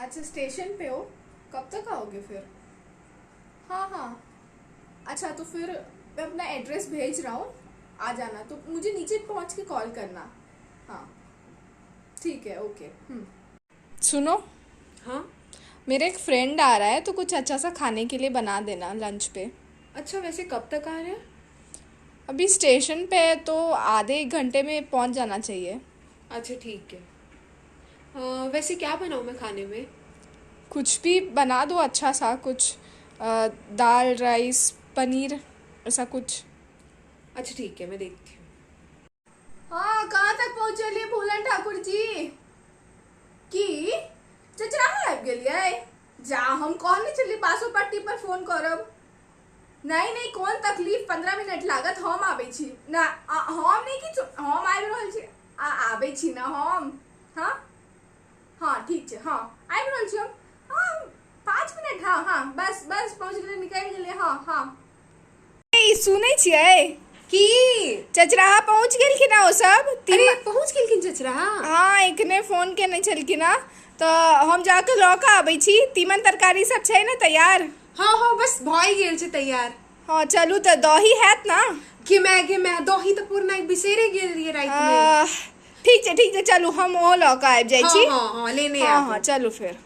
अच्छा स्टेशन पे हो, कब तक आओगे फिर? हाँ हाँ। अच्छा तो फिर मैं अपना एड्रेस भेज रहा हूँ, आ जाना। तो मुझे नीचे पहुँच के कॉल करना। हाँ ठीक है, ओके। सुनो, हाँ। मेरा एक फ्रेंड आ रहा है तो कुछ अच्छा सा खाने के लिए बना देना लंच पे। अच्छा वैसे कब तक आ रहे हैं? अभी स्टेशन पे है तो आधे एक घंटे में पहुँच जाना चाहिए। अच्छा ठीक है। वैसे क्या बनाऊँ मैं खाने में? कुछ भी बना दो अच्छा सा कुछ, दाल राइस पनीर ऐसा कुछ। अच्छा ठीक है, मैं देखती हूँ। हाँ, कहाँ तक पहुँचलिए फूलन ठाकुर जी? की चचराहा आबि गेलियै? जा, हम कहने छली बासोपट्टी पर फोन करब। नहीं नहीं, कोन तकलीफ, 15 मिनट लागत, हम आबै छी ना। हम नहीं किछु, हम आबि रहल छी। आबै छी ना हम। हाँ हाँ ठीक छै, हाँ आबि रहल छी हम। हाँ 5 मिनट, हाँ हाँ बस बस पहुँच गेलै, निकलि गेलै। हाँ हाँ सुनै छियै की? चचराहा पहुँच गेलखिन ओ सब। अरे पहुँच गेलखिन चचरा? हाँ एखने फोन केने छलखिन हँ, तऽ हम जाके लऽ कऽ आबै छी। तीमन तरकारी सब छै ने तैयार? हाँ हाँ बस भऽ गेल छै तैयार। हाँ चलू तऽ दही हैत ना? घिमे दही तऽ पूर्ण एक बिसरे गेल रहियै राति में। ठीक छै चलू, हम ओहो लऽ कऽ आबि जाइ हाँ छी। हाँ हाँ लेने हाँ आबू। हाँ चलू फिर।